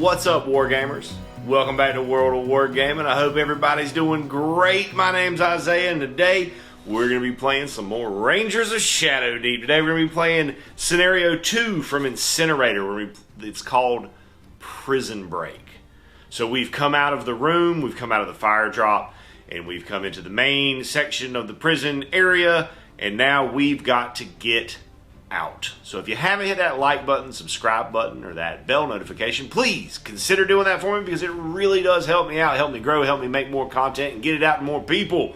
What's up, Wargamers? Welcome back to World of Wargaming. I hope everybody's doing great. My name's Isaiah, and today we're going to be playing some more Rangers of Shadow Deep. Today we're going to be playing Scenario 2 from Incinerator. It's called Prison Break. So we've come out of the room, we've come out of the fire drop, and we've come into the main section of the prison area, and now we've got to get out. So if you haven't hit that like button, subscribe button, or that bell notification, please consider doing that for me, because it really does help me out, help me grow, help me make more content and get it out to more people.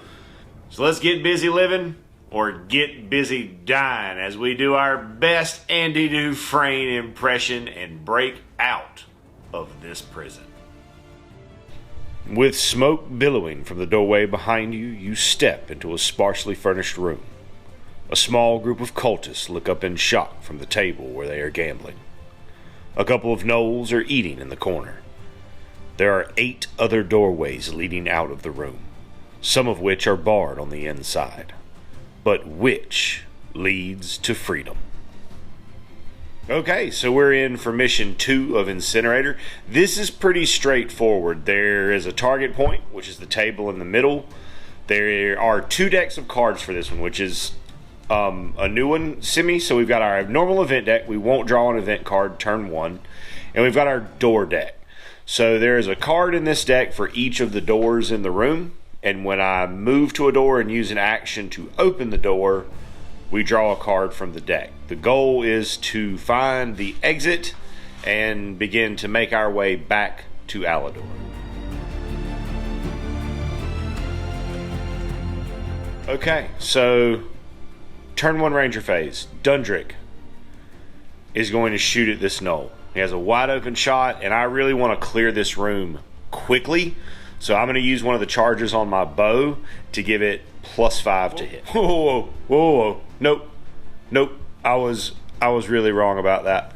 So let's get busy living or get busy dying as we do our best Andy Dufresne impression and break out of this prison. With smoke billowing from the doorway behind you, you step into a sparsely furnished room. A small group of cultists look up in shock from the table where they are gambling. A couple of gnolls are eating in the corner. There are 8 other doorways leading out of the room, some of which are barred on the inside. But which leads to freedom? Okay, so we're in for mission 2 of Incinerator. This is pretty straightforward. There is a target point, which is the table in the middle. There are 2 decks of cards for this one, which is a new one, semi. So we've got our normal event deck. We won't draw an event card turn 1. And we've got our door deck. So there is a card in this deck for each of the doors in the room. And when I move to a door and use an action to open the door, we draw a card from the deck. The goal is to find the exit and begin to make our way back to Alador. Okay, so turn 1 Ranger phase. Dundrick is going to shoot at this gnoll. He has a wide open shot, and I really want to clear this room quickly. So I'm going to use one of the charges on my bow to give it +5 to hit. Whoa, whoa, whoa. Nope. I was really wrong about that.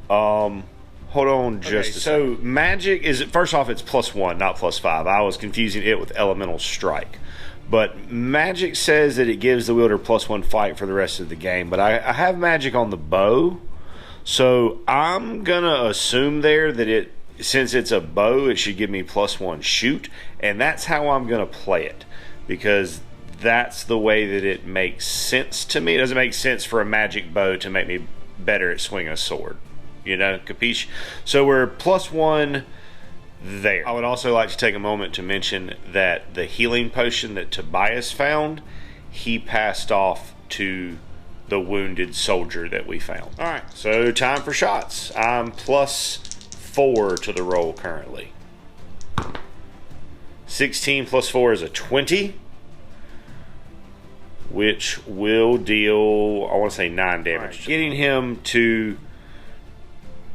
Hold on just a second. So magic is, first off, it's +1, not +5. I was confusing it with elemental strike. But magic says that it gives the wielder +1 fight for the rest of the game. But I have magic on the bow, so I'm gonna assume there that since it's a bow, it should give me +1 shoot, and that's how I'm gonna play it, because that's the way that it makes sense to me. It doesn't make sense for a magic bow to make me better at swinging a sword, you know, capiche? So we're +1 there. I would also like to take a moment to mention that the healing potion that Tobias found, he passed off to the wounded soldier that we found. All right, so time for shots. I'm +4 to the roll currently. 16 + 4 is a 20, which will deal, I want to say 9 damage. Right, getting him to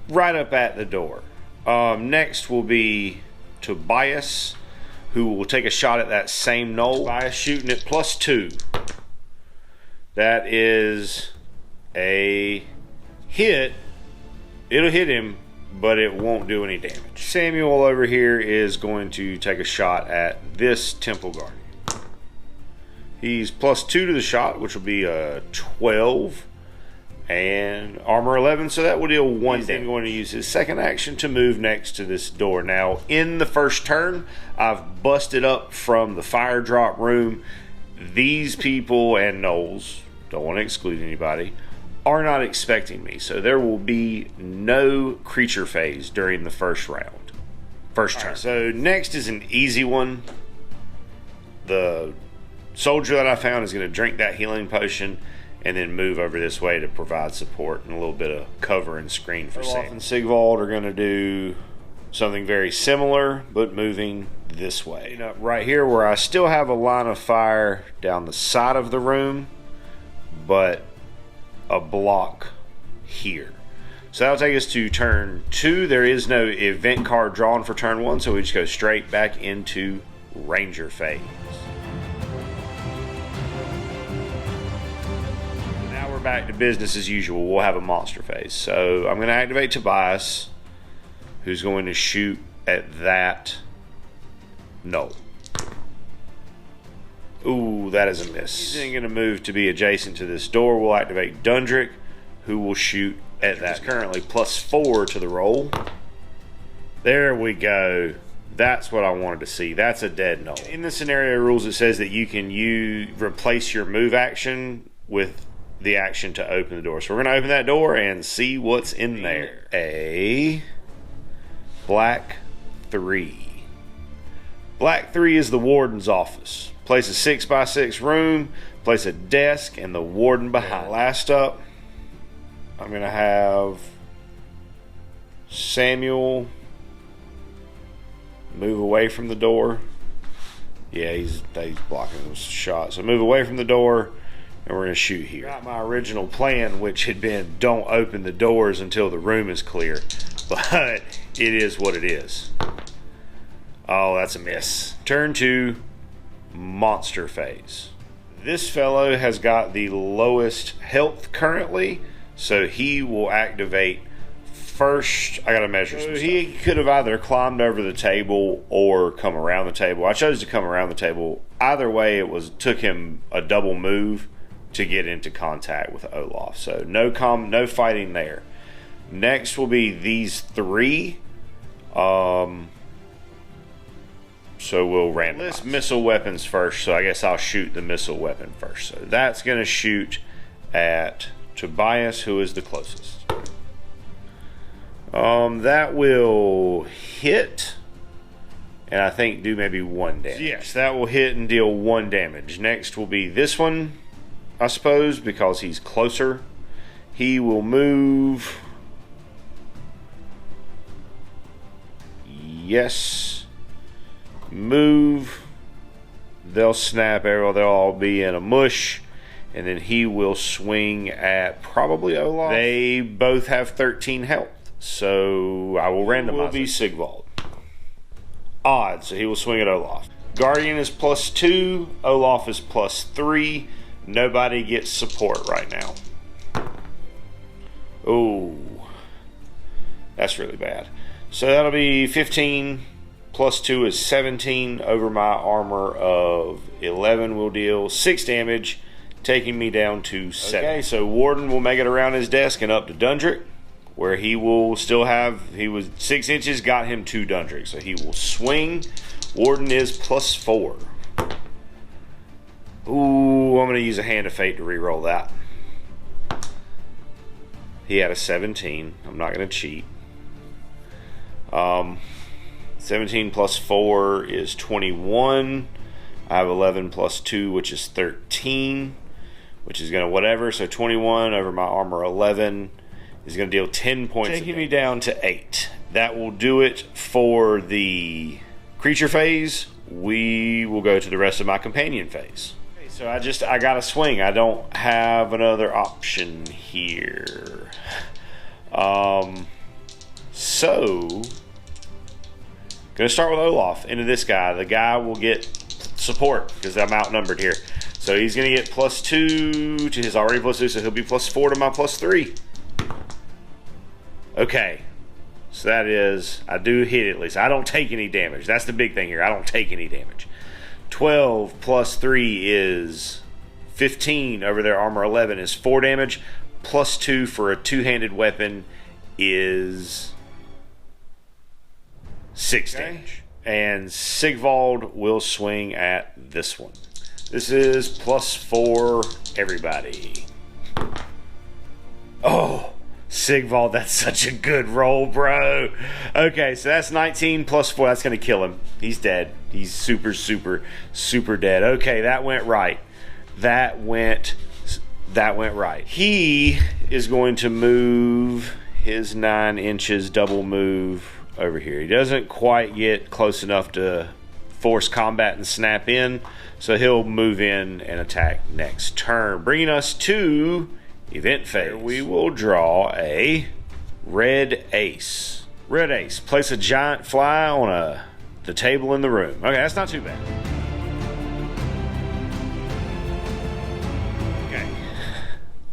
right up at the door. Next will be Tobias, who will take a shot at that same gnoll. Tobias shooting at +2. That is a hit. It'll hit him, but it won't do any damage. Samuel over here is going to take a shot at this Temple Guardian. He's +2 to the shot, which will be a 12. And armor 11, so that will deal 1 damage. He's then going to use his second action to move next to this door. Now, in the first turn, I've busted up from the fire drop room. These people and gnolls, don't want to exclude anybody, are not expecting me. So there will be no creature phase during the first round. First turn. Right, so next is an easy one. The soldier that I found is going to drink that healing potion and then move over this way to provide support and a little bit of cover and screen for Sam. And Sigvald are going to do something very similar, but moving this way. Right here where I still have a line of fire down the side of the room, but a block here. So that'll take us to turn 2. There is no event card drawn for turn 1, so we just go straight back into Ranger phase. Back to business as usual. We'll have a monster phase. So I'm going to activate Tobias, who's going to shoot at that gnoll. Ooh, that is a miss. He's then going to move to be adjacent to this door. We'll activate Dundrick, who will shoot at that. He's currently +4 to the roll. There we go. That's what I wanted to see. That's a dead null. In the scenario rules, it says that you can replace your move action with the action to open the door. So we're going to open that door and see what's in there. A black 3. Black 3 is the warden's office. Place a 6x6 room, place a desk, and the warden behind. Last up, I'm going to have Samuel move away from the door. Yeah, he's blocking the shot. So move away from the door, and we're going to shoot here. Got my original plan, which had been don't open the doors until the room is clear. But it is what it is. Oh, that's a miss. Turn to monster phase. This fellow has got the lowest health currently, so he will activate first. I gotta measure some stuff. He could have either climbed over the table or come around the table. I chose to come around the table. Either way, took him a double move to get into contact with Olaf. So no fighting there. Next will be these 3. So we'll randomize. List missile weapons first, so I guess I'll shoot the missile weapon first. So that's going to shoot at Tobias, who is the closest. That will hit, and I think do maybe 1 damage. Yes, that will hit and deal 1 damage. Next will be this one, I suppose, because he's closer. He will move. Yes. Move. They'll snap arrow. They'll all be in a mush. And then he will swing at probably Olaf. They both have 13 health. So I will randomize. It will be Sigvald. Odd. So he will swing at Olaf. Guardian is +2. Olaf is +3. Nobody gets support right now. Oh. That's really bad. So that'll be 15. +2 is 17. Over my armor of 11 will deal 6 damage, taking me down to 7. Okay, so Warden will make it around his desk and up to Dundrick, where he will still have, he was 6 inches, got him to Dundrick. So he will swing. Warden is +4. Ooh, I'm going to use a Hand of Fate to re-roll that. He had a 17. I'm not going to cheat. 17 +4 is 21. I have 11 +2, which is 13, which is going to whatever. So 21 over my armor 11 is going to deal 10 points. Taking me down to 8. That will do it for the creature phase. We will go to the rest of my companion phase. Okay, so I got to swing. I don't have another option here. So gonna start with Olaf into this guy. The guy will get support because I'm outnumbered here. So he's gonna get +2 to his already +2, so he'll be +4 to my +3. Okay. So that is, I do hit at least. I don't take any damage. That's the big thing here. I don't take any damage. 12 +3 is 15 over their armor 11 is 4 damage. +2 for a two-handed weapon is 6 damage. And Sigvald will swing at this one. This is +4 everybody. Oh, Sigvald, that's such a good roll, bro. Okay, so that's 19 +4. That's going to kill him. He's dead. He's super, super, super dead. Okay, that went right. That went right. He is going to move his 9 inches, double move over here. He doesn't quite get close enough to force combat and snap in, so he'll move in and attack next turn, bringing us to event phase. We will draw a red ace. Red ace. Place a giant fly on the table in the room. Okay, that's not too bad.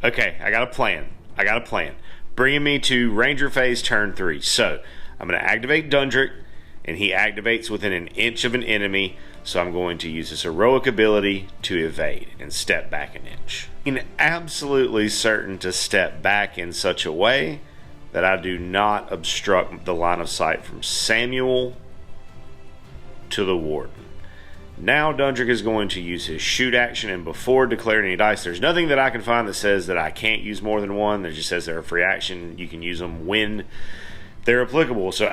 Okay, I got a plan. Bringing me to Ranger phase turn 3. So I'm going to activate Dundrick, and he activates within an inch of an enemy. So I'm going to use his heroic ability to evade and step back an inch. I'm absolutely certain to step back in such a way that I do not obstruct the line of sight from Samuel to the warden. Now Dundrick is going to use his shoot action, and before declaring any dice, there's nothing that I can find that says that I can't use more than one. It just says they're a free action. You can use them when they're applicable. So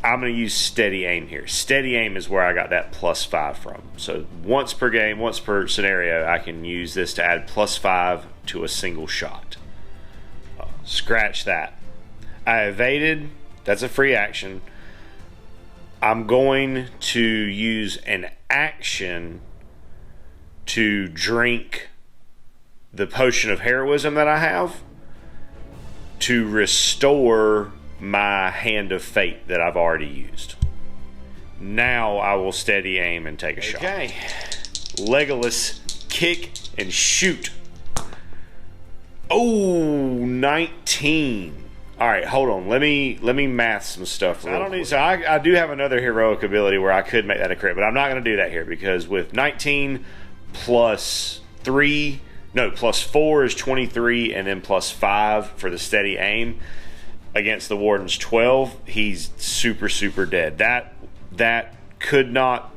I'm going to use steady aim here. Steady aim is where I got that +5 from. So once per game, once per scenario, I can use this to add +5 to a single shot. Scratch that. I evaded. That's a free action. I'm going to use an action to drink the potion of heroism that I have to restore my hand of fate that I've already used. Now I will steady aim and take a shot. Okay. Legolas, kick and shoot. Oh, 19. All right, hold on. Let me math some stuff. I do have another heroic ability where I could make that a crit, but I'm not going to do that here because with 19 plus 4 is 23, and then +5 for the steady aim against the warden's 12. He's super dead. That could not.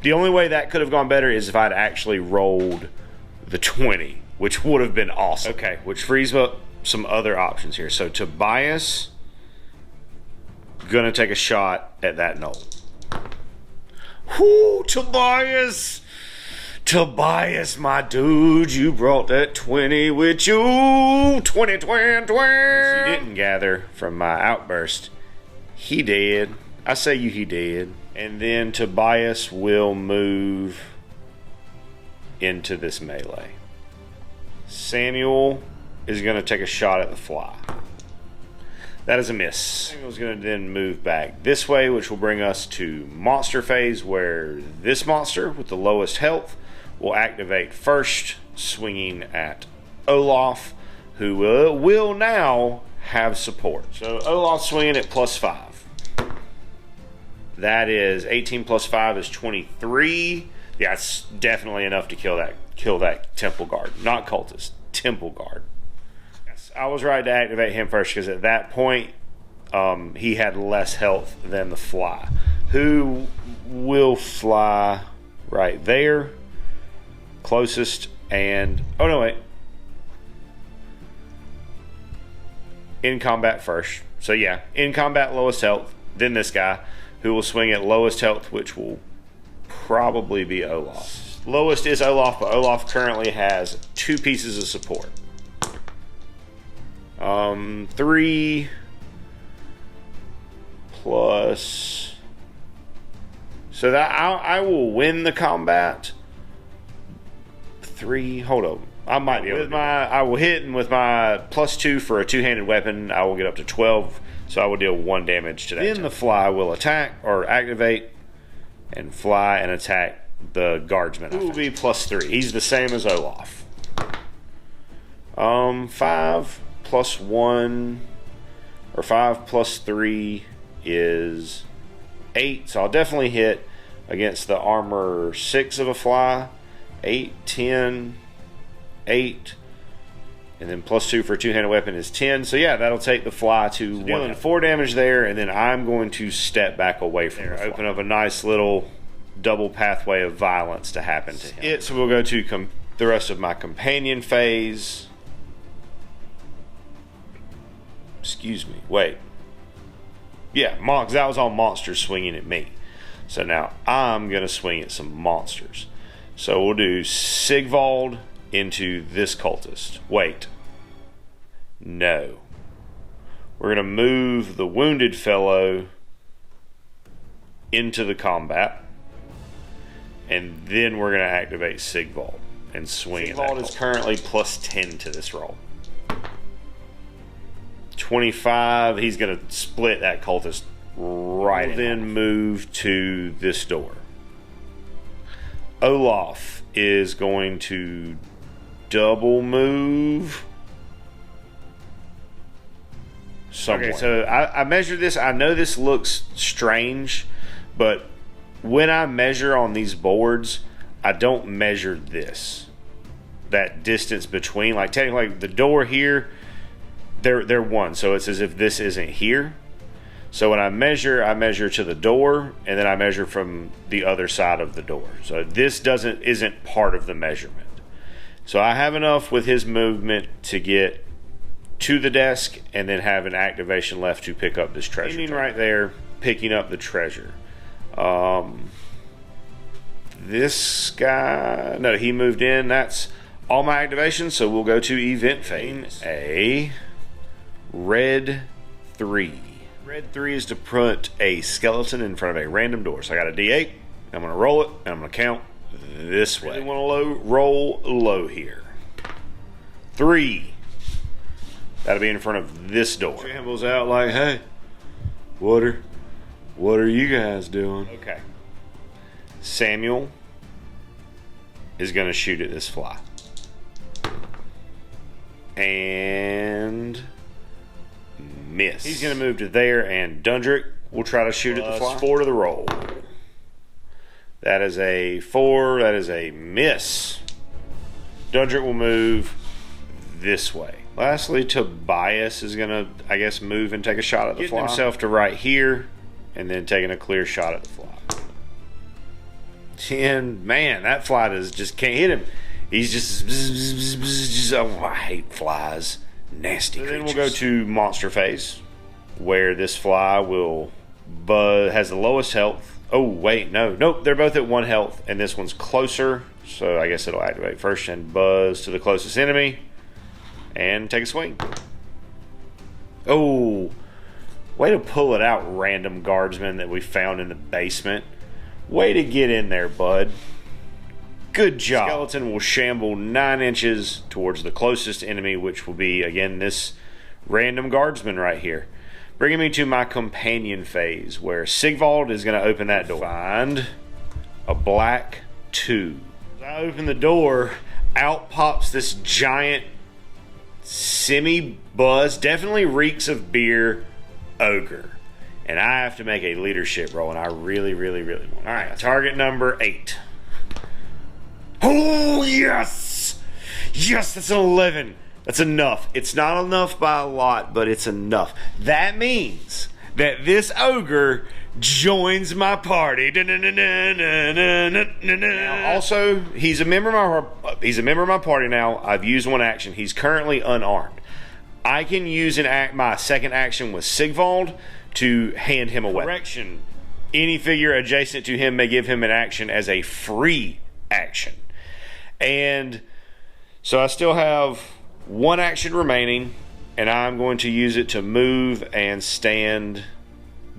The only way that could have gone better is if I'd actually rolled the 20, which would have been awesome. Okay, which frees up some other options here. So Tobias gonna take a shot at that knoll. Whoo, Tobias, my dude, you brought that 20 with you. 20. As you didn't gather from my outburst, he did. I say he did. And then Tobias will move into this melee. Samuel is going to take a shot at the fly. That is a miss. Samuel's going to then move back this way, which will bring us to monster phase, where this monster with the lowest health will activate first, swinging at Olaf, who will now have support. So Olaf swinging at +5. That is 18 +5 is 23. Yeah, it's definitely enough to kill that temple guard. Not cultist, temple guard. I was right to activate him first because at that point he had less health than the fly, who will fly right there, closest, and oh no wait, in combat first. So yeah, in combat lowest health, then this guy who will swing at lowest health, which will probably be Olaf. Lowest is Olaf, but Olaf currently has 2 pieces of support. 3 plus, so that I will win the combat. 3. Hold on, I might be able to. I will hit, and with my +2 for a 2-handed weapon, I will get up to 12. So I will deal 1 damage to that. Then the fly will attack or activate and fly and attack the guardsman. Who will be +3. He's the same as Olaf. 5 plus 1, or 5 plus 3 is 8. So I'll definitely hit against the armor 6 of a fly. 8, 10, 8, and then +2 for a 2-handed weapon is 10. So yeah, that'll take the fly to 1. Dealing 4 damage there, and then I'm going to step back away from there. Open up a nice little double pathway of violence to happen to him. So we'll go to the rest of my companion phase. Excuse me, wait. Yeah, because that was all monsters swinging at me. So now I'm going to swing at some monsters. So we'll do Sigvald into this cultist. Wait. No. We're going to move the wounded fellow into the combat. And then we're going to activate Sigvald and swing at that. Sigvald is currently +10 to this roll. 25. He's going to split that cultist right. We'll then move to this door. Olaf is going to double move somewhere. Okay, so I measured this. I know this looks strange, but when I measure on these boards, I don't measure this. That distance between, like technically the door here, they're one. So it's as if this isn't here. So when I measure to the door, and then I measure from the other side of the door. So this isn't part of the measurement. So I have enough with his movement to get to the desk and then have an activation left to pick up this treasure. Standing right there, picking up the treasure. This guy, no, he moved in. That's all my activations. So we'll go to event phase. A red 3. Red 3 is to put a skeleton in front of a random door. So I got a D8. I'm going to roll it, and I'm going to count this way. I want to roll low here. 3. That'll be in front of this door. Shambles out like, hey, what are you guys doing? Okay. Samuel is going to shoot at this fly. And miss. He's going to move to there, and Dundrick will try to shoot at the fly. 4 to the roll. That is a 4. That is a miss. Dundrick will move this way. Lastly, Tobias is going to, I guess, move and take a shot at the fly. Getting himself to right here, and then taking a clear shot at the fly. And, man, that fly just can't hit him. He's just oh, I hate flies. Nasty creatures. Then we'll go to monster phase, where this fly will has the lowest health. Oh, wait, nope, they're both at 1 health, and this one's closer, so I guess it'll activate first and buzz to the closest enemy, and take a swing. Oh, way to pull it out, random guardsman that we found in the basement. Way to get in there, bud. Good job. Skeleton will shamble 9 inches towards the closest enemy, which will be, again, this random guardsman right here. Bringing me to my companion phase, where Sigvald is going to open that door. Find a black 2. As I open the door, out pops this giant, semi-buzz, definitely reeks of beer, ogre. And I have to make a leadership roll, and I really, really, really want. All right, target number 8. Oh, yes! Yes, that's an 11. That's enough. It's not enough by a lot, but it's enough. That means that this ogre joins my party. Now, also, he's a member of my party now. I've used 1 action. He's currently unarmed. I can use my second action with Sigvald to hand him a weapon. Correction. Any figure adjacent to him may give him an action as a free action. And so I still have 1 action remaining, and I'm going to use it to move and stand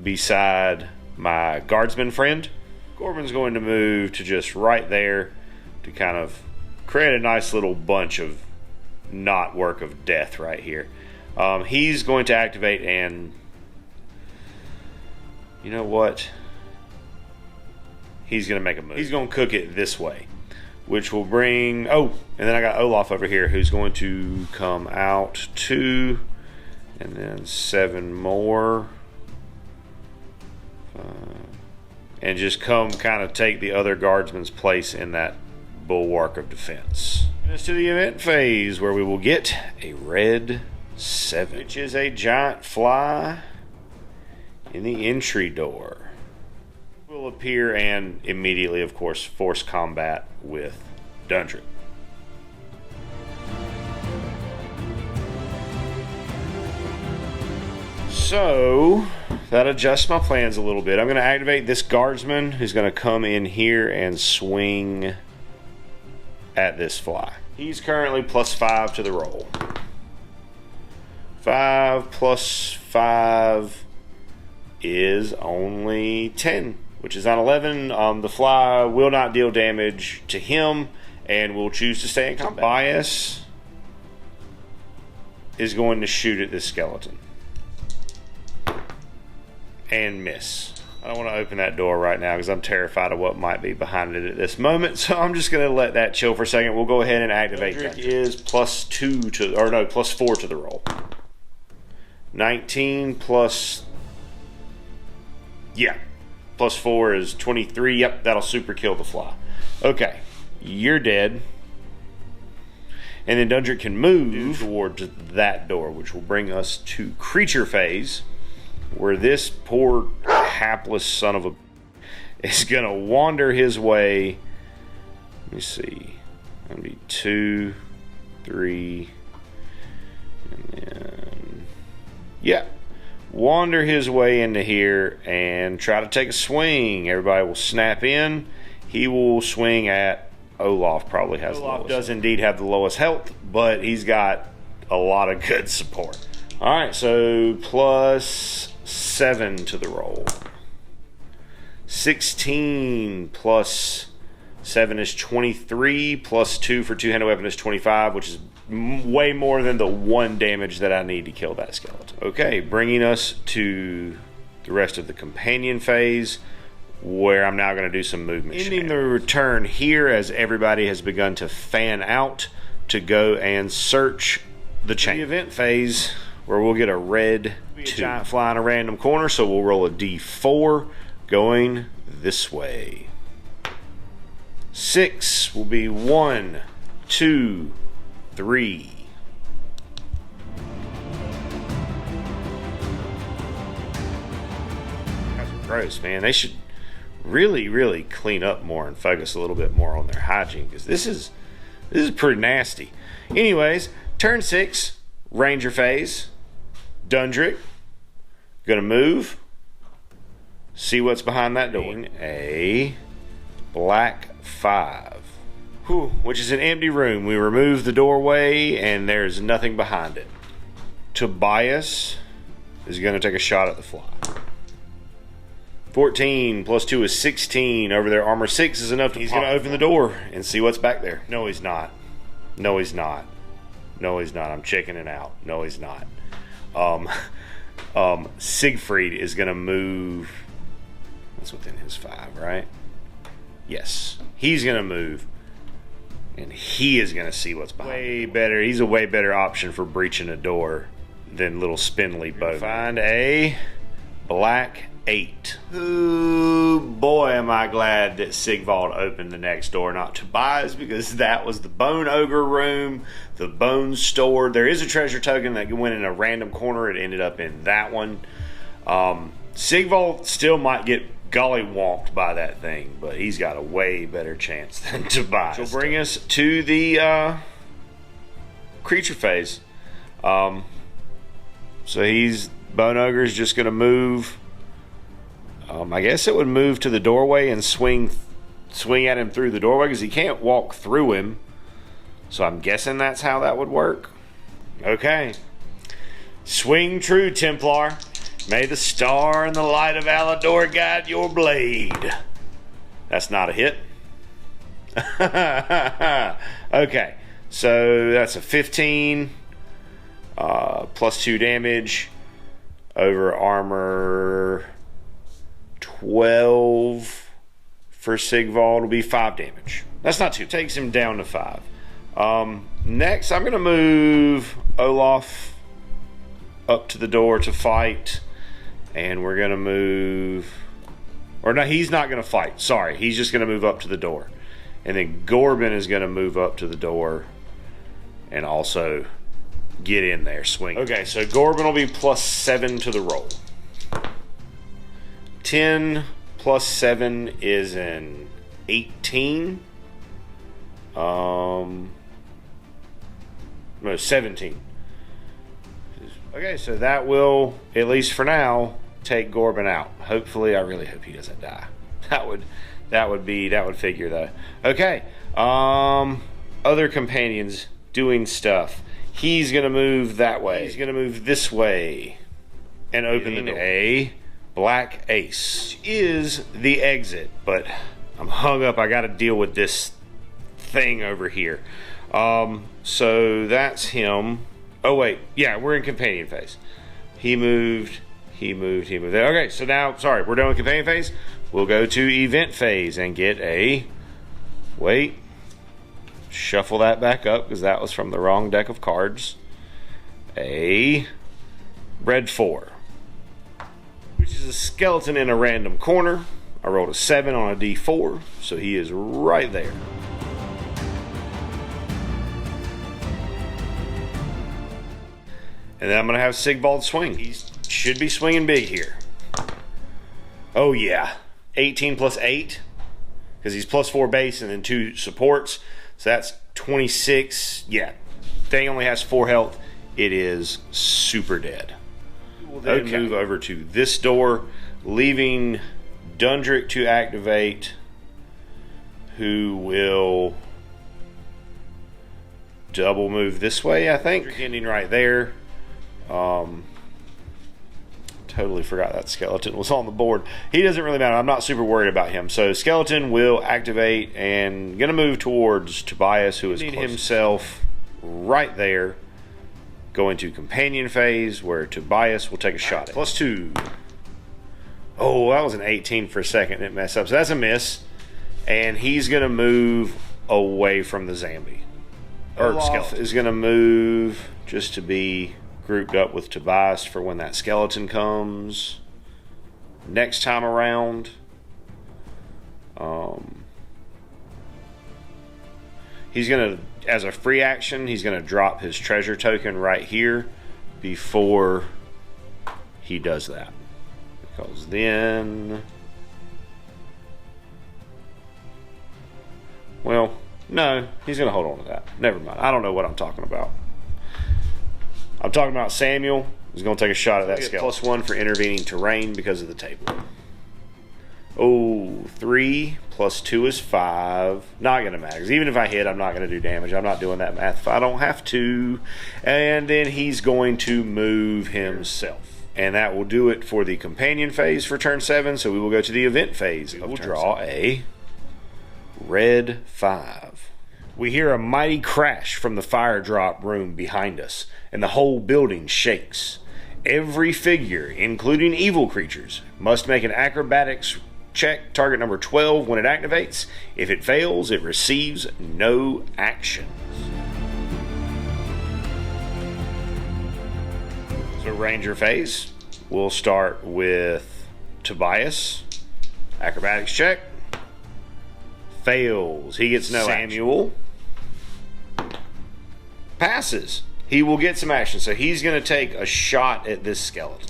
beside my guardsman friend. Corbin's going to move to just right there to kind of create a nice little bunch of knot work of death right here. He's going to activate, and you know what? He's going to make a move. He's going to cook it this way, which will bring... Oh, and then I got Olaf over here who's going to come out 2, and then 7 more. And just come kind of take the other guardsman's place in that bulwark of defense. And it's to the event phase, where we will get a red 7, which is a giant fly in the entry door. Will appear and immediately, of course, force combat with Dundrick. So that adjusts my plans a little bit. I'm going to activate this guardsman who's going to come in here and swing at this fly. He's currently +5 to the roll. 5 plus 5 is only 10, which is on 11. The fly will not deal damage to him and will choose to stay in combat. Bias is going to shoot at this skeleton and miss. I don't want to open that door right now because I'm terrified of what might be behind it at this moment, so I'm just going to let that chill for a second. We'll go ahead and activate that. Is +4 to the roll. 19 plus... Yeah. +4 is 23. Yep, that'll super kill the fly. Okay. You're dead. And then Dundrick can move towards that door, which will bring us to creature phase, where this poor hapless son of a is going to wander his way. Let me see. That'll be 2, 3, and then, yeah. Wander his way into here and try to take a swing. Everybody will snap in. He will swing at Olaf. Probably has Olaf does indeed have the lowest health, but he's got a lot of good support. All right, so plus 7 to the roll. 16 plus 7 is 23, plus 2 for two-handed weapon is 25, which is way more than the 1 damage that I need to kill that skeleton. Okay, bringing us to the rest of the companion phase, where I'm now going to do some movement. Ending the return here as everybody has begun to fan out to go and search the chain. The event phase, where we'll get a red 2. Giant fly in a random corner, so we'll roll a d4 going this way. 6 will be 1, 2, 3. That's gross, man. They should really clean up more and focus a little bit more on their hygiene, because this is pretty nasty. Anyways, turn 6, Ranger phase. Dundrick gonna move. See what's behind that door. A black 5. Which is an empty room. We remove the doorway and there's nothing behind it. Tobias is going to take a shot at the fly. 14 plus 2 is 16. Over there, armor 6 is enough. He's going to open the door and see what's back there. No, he's not. No, he's not. No, he's not. I'm checking it out. No, he's not. Siegfried is going to move. That's within his 5, right? Yes. He's going to move. And he is going to see what's behind. Way better. He's a way better option for breaching a door than little spindly bow. Find a black 8. Ooh, boy, am I glad that Sigvald opened the next door, not Tobias, because that was the Bone Ogre room, the Bone Store. There is a treasure token that went in a random corner. It ended up in that one. Sigvald still might get gollywonked by that thing, but he's got a way better chance than Tobias. Which will bring us to the creature phase. So Bone Ogre's just going to move. I guess it would move to the doorway and swing at him through the doorway, because he can't walk through him. So I'm guessing that's how that would work. Okay. Swing true, Templar. May the star and the light of Alador guide your blade. That's not a hit. Okay, so that's a 15 plus 2 damage over armor 12 for Sigvald will be 5 damage. That's not too. Takes him down to 5. Next, I'm going to move Olaf up to the door to fight. And we're going to move... Or no, he's not going to fight. Sorry, he's just going to move up to the door. And then Gorbin is going to move up to the door and also get in there, swing. Okay, so Gorbin will be plus 7 to the roll. 10 plus 7 is an 18. No, 17. Okay, so that will, at least for now, take Gorbin out. Hopefully, I really hope he doesn't die. That would figure though. Okay. Other companions doing stuff. He's gonna move that way. He's gonna move this way and open the door. A black ace, which is the exit, but I'm hung up. I gotta deal with this thing over here. So that's him. Oh wait, yeah, we're in companion phase. He moved. Okay, so now, sorry, we're done with companion phase. We'll go to event phase and get a... Wait. Shuffle that back up, because that was from the wrong deck of cards. A red 4. Which is a skeleton in a random corner. I rolled a 7 on a d4, so he is right there. And then I'm going to have Sigvald swing. He should be swinging big here. Oh yeah, 18 plus 8, because he's plus 4 base and then 2 supports. So that's 26. Yeah, thing only has 4 health. It is super dead. We'll then move over to this door, leaving Dundrick to activate, who will double move this way, I think. Ending right there. Totally forgot that skeleton was on the board. He doesn't really matter. I'm not super worried about him. So skeleton will activate and gonna move towards Tobias, who is himself right there. Go into companion phase where Tobias will take a shot at +2. Oh, that was an 18 for a second. It messed up. So that's a miss. And he's gonna move away from the zombie. Or skeleton is gonna move just to be grouped up with Tobias for when that skeleton comes next time around. He's gonna, as a free action, he's gonna drop his treasure token right here before he does that, because then, well, no, he's gonna hold on to that. Never mind. I don't know what I'm talking about. I'm talking about Samuel. He's going to take a shot at that skeleton. +1 for intervening terrain because of the table. Oh, 3 + 2 is 5. Not going to matter, because even if I hit, I'm not going to do damage. I'm not doing that math if I don't have to. And then he's going to move himself. And that will do it for the companion phase for turn 7. So we will go to the event phase. We'll draw a red 5. We hear a mighty crash from the fire drop room behind us, and the whole building shakes. Every figure, including evil creatures, must make an acrobatics check, target number 12, when it activates. If it fails, it receives no actions. So Ranger phase, we'll start with Tobias. Acrobatics check. Fails. He gets no action. Samuel passes. He will get some action, so he's going to take a shot at this skeleton.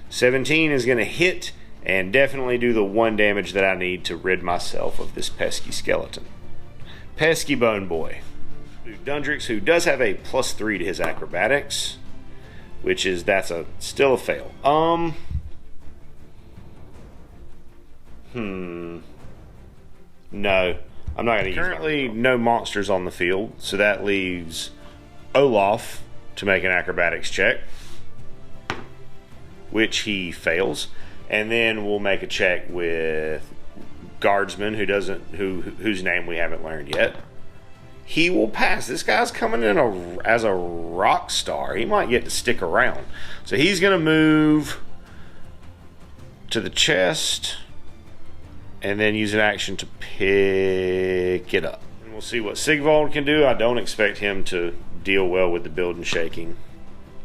17 is going to hit and definitely do the 1 damage that I need to rid myself of this pesky skeleton. Pesky bone boy. Dundrix, who does have a +3 to his acrobatics, which is, that's still a fail. No, I'm not going to use. Currently, no monsters on the field, so that leaves Olaf to make an acrobatics check, which he fails, and then we'll make a check with Guardsman, whose name we haven't learned yet. He will pass. This guy's coming in as a rock star. He might get to stick around, so he's going to move to the chest and then use an action to pick it up. And we'll see what Sigvald can do. I don't expect him to deal well with the building shaking.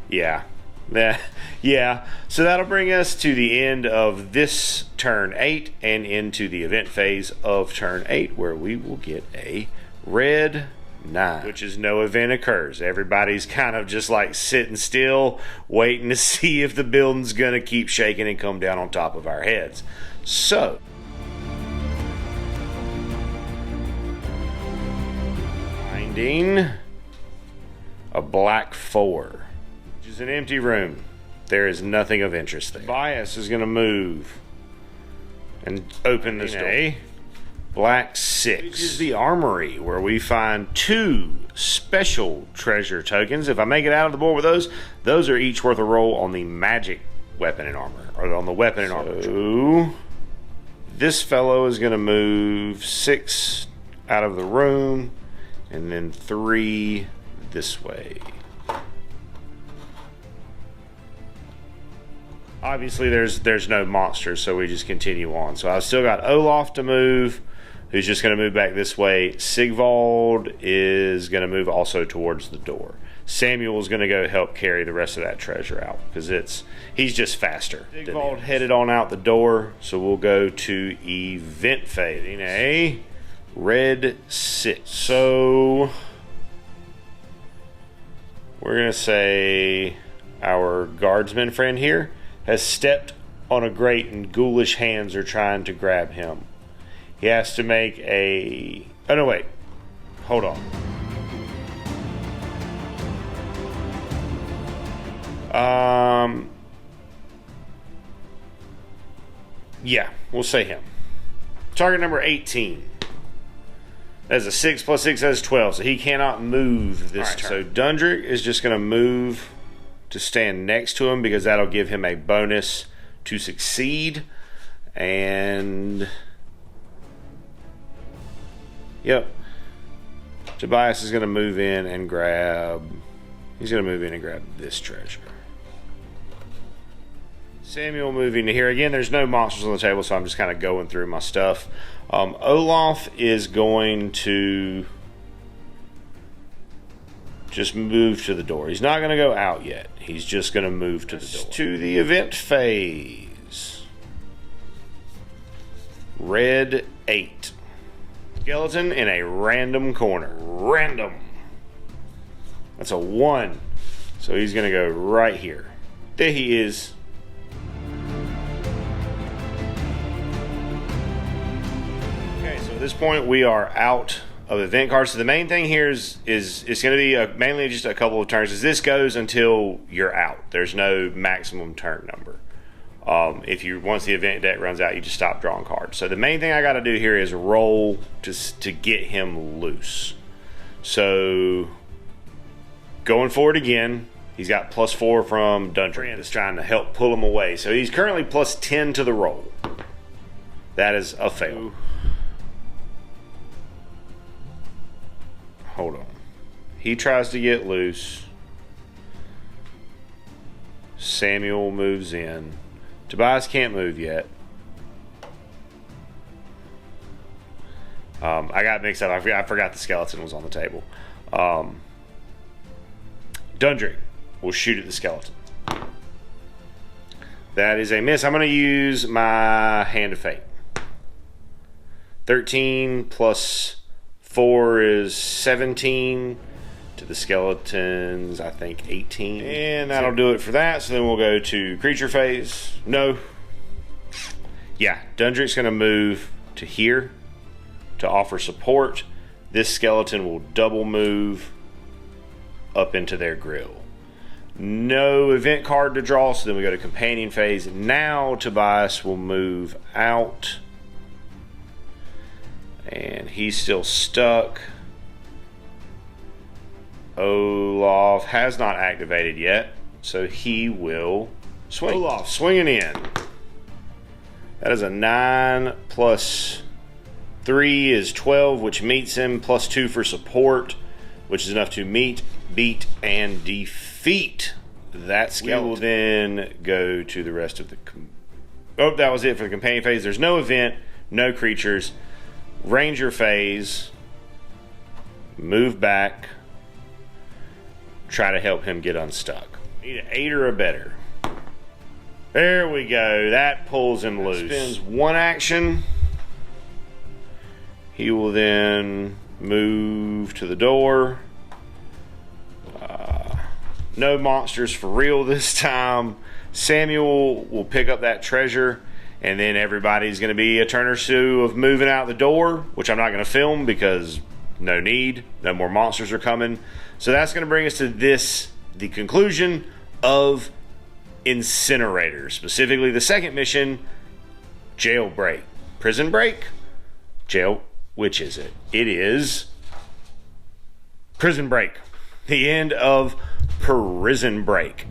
Yeah. So that'll bring us to the end of this turn 8 and into the event phase of turn 8, where we will get a red 9, which is no event occurs. Everybody's kind of just like sitting still, waiting to see if the building's going to keep shaking and come down on top of our heads. So a black 4, which is an empty room. There is nothing of interest there. Bias is going to move and open this door. Black 6, which is the armory, where we find 2 special treasure tokens. If I make it out of the board with those are each worth a roll on the magic weapon and armor, or on the weapon and armor. So this fellow is going to move 6 out of the room, and then 3 this way. Obviously there's no monsters, so we just continue on. So I've still got Olaf to move, who's just going to move back this way. Sigvald is going to move also towards the door. Samuel is going to go help carry the rest of that treasure out, because he's just faster. Sigvald headed on out the door, so we'll go to event phase. A red 6. So We're going to say our guardsman friend here has stepped on a grate and ghoulish hands are trying to grab him. He has to make a... Oh, no, wait. Hold on. Yeah, we'll say him. Target number 18. That's a 6 plus 6, that's 12, so he cannot move this turn. So Dundrick is just going to move to stand next to him because that'll give him a bonus to succeed. And... Yep. Tobias is going to move in and grab... He's going to move in and grab this treasure. Samuel moving to here. Again, there's no monsters on the table, so I'm just kind of going through my stuff. Olaf is going to just move to the door. He's not going to go out yet. He's just going to move to the door. To the event phase. Red 8. Skeleton in a random corner. Random. That's a 1. So he's going to go right here. There he is. Okay, so at this point we are out of event cards. So the main thing here is it's going to be mainly just a couple of turns. As this goes until you're out. There's no maximum turn number. If you once the event deck runs out, you just stop drawing cards. So the main thing I got to do here is roll to get him loose. So going forward again, he's got +4 from Dundrick. That's trying to help pull him away. So he's currently +10 to the roll. That is a fail. Hold on. He tries to get loose. Samuel moves in. Tobias can't move yet. I got mixed up. I forgot the skeleton was on the table. Dundrick will shoot at the skeleton. That is a miss. I'm going to use my Hand of Fate. 13 plus 4 is 17. To the skeletons, I think 18. And that'll do it for that. So then we'll go to creature phase. No. Yeah, Dundrick's going to move to here to offer support. This skeleton will double move up into their grill. No event card to draw, so then we go to companion phase. Now Tobias will move out. And he's still stuck. Olaf has not activated yet, so he will swing. Olaf swinging in. That is a 9 plus 3 is 12, which meets him, +2 for support, which is enough to meet, beat, and defeat that skeleton. We will then go to the rest of the... Oh, that was it for the companion phase. There's no event, no creatures. Ranger phase. Move back. Try to help him get unstuck. Need an 8 or a better. There we go. That pulls him loose. Spends 1 action. He will then move to the door. No monsters for real this time. Samuel will pick up that treasure, and then everybody's going to be a turn or two of moving out the door, which I'm not going to film because no need. No more monsters are coming. So that's going to bring us to the conclusion of Incinerator. Specifically, the second mission, Jailbreak. Prison Break? Jail. Which is it? It is Prison Break. The end of Prison Break.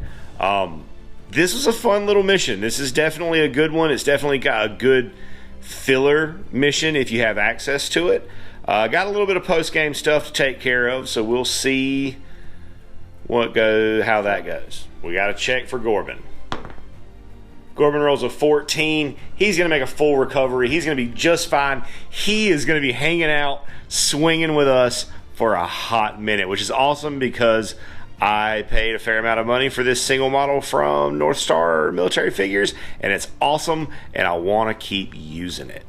This was a fun little mission. This is definitely a good one. It's definitely got a good filler mission if you have access to it. Got a little bit of post-game stuff to take care of, so we'll see how that goes. We got to check for Gorbin. Gorbin rolls a 14. He's going to make a full recovery. He's going to be just fine. He is going to be hanging out, swinging with us for a hot minute, which is awesome because I paid a fair amount of money for this single model from North Star Military Figures, and it's awesome, and I want to keep using it.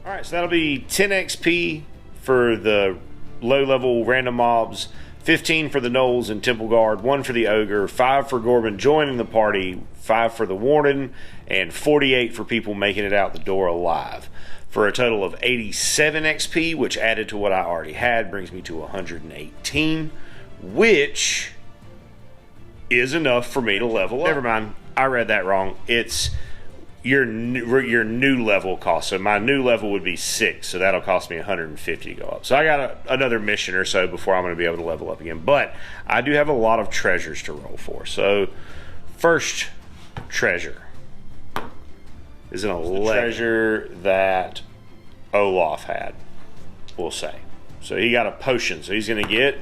Alright, so that'll be 10 XP for the low-level random mobs, 15 for the Gnolls and Temple Guard, 1 for the Ogre, 5 for Gorman joining the party, 5 for the Warden, and 48 for people making it out the door alive. For a total of 87 XP, which added to what I already had, brings me to 118, which is enough for me to level up. Never mind, I read that wrong. It's your new level cost. So my new level would be 6, so that'll cost me 150 to go up. So I got another mission or so before I'm going to be able to level up again. But I do have a lot of treasures to roll for. So first treasure is an 11 treasure that Olaf had, we'll say. So he got a potion, so he's going to get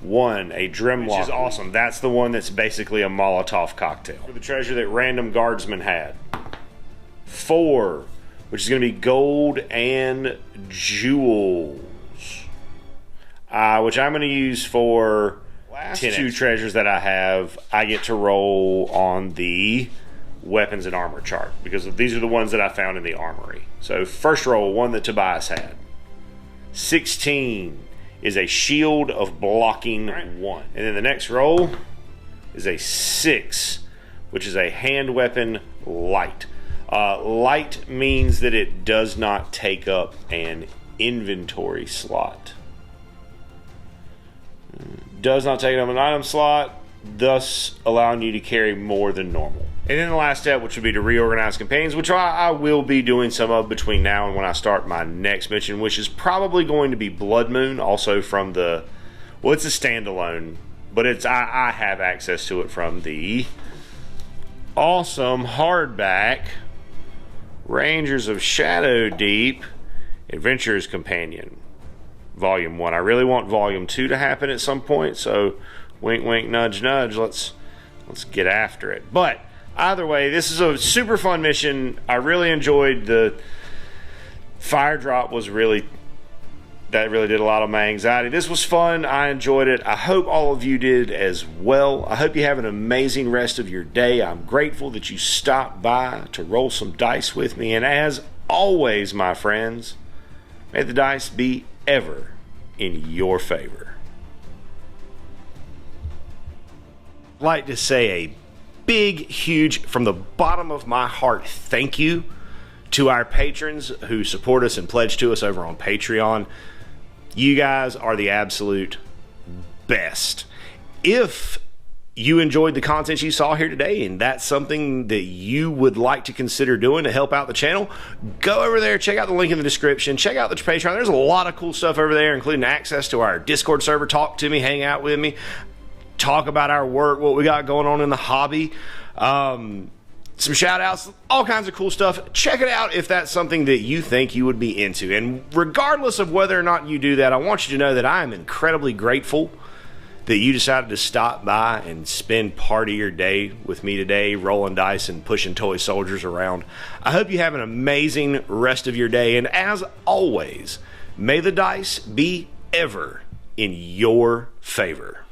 1, a Dremlock, which is awesome. That's the one that's basically a Molotov cocktail. For the treasure that random guardsman had, 4, which is going to be gold and jewels, which I'm going to use for last 2 treasures that I have. I get to roll on the weapons and armor chart because these are the ones that I found in the armory. So first roll, 1 that Tobias had, 16 is a shield of blocking 1, and then the next roll is a 6, which is a hand weapon light. Light means that it does not take up an inventory slot. Does not take up an item slot, thus allowing you to carry more than normal. And then the last step, which would be to reorganize companions, which I will be doing some of between now and when I start my next mission, which is probably going to be Blood Moon, also from the, well, it's a standalone, but it's I have access to it from the awesome hardback Rangers of Shadow Deep Adventurer's Companion, Volume 1. I really want Volume 2 to happen at some point, so wink, wink, nudge, nudge, let's get after it. But either way, this is a super fun mission. I really enjoyed the fire drop. That really did a lot of my anxiety. This was fun. I enjoyed it. I hope all of you did as well. I hope you have an amazing rest of your day. I'm grateful that you stopped by to roll some dice with me. And as always, my friends, may the dice be ever in your favor. I'd like to say a big, huge, from the bottom of my heart, thank you to our patrons who support us and pledge to us over on Patreon. You guys are the absolute best. If you enjoyed the content you saw here today and that's something that you would like to consider doing to help out the channel, go over there, check out the link in the description, check out the Patreon. There's a lot of cool stuff over there, including access to our Discord server. Talk to me, hang out with me, talk about our work, what we got going on in the hobby, some shout outs, all kinds of cool stuff. Check it out if that's something that you think you would be into. And regardless of whether or not you do that, I want you to know that I am incredibly grateful that you decided to stop by and spend part of your day with me today, rolling dice and pushing toy soldiers around. I hope you have an amazing rest of your day. And as always, may the dice be ever in your favor.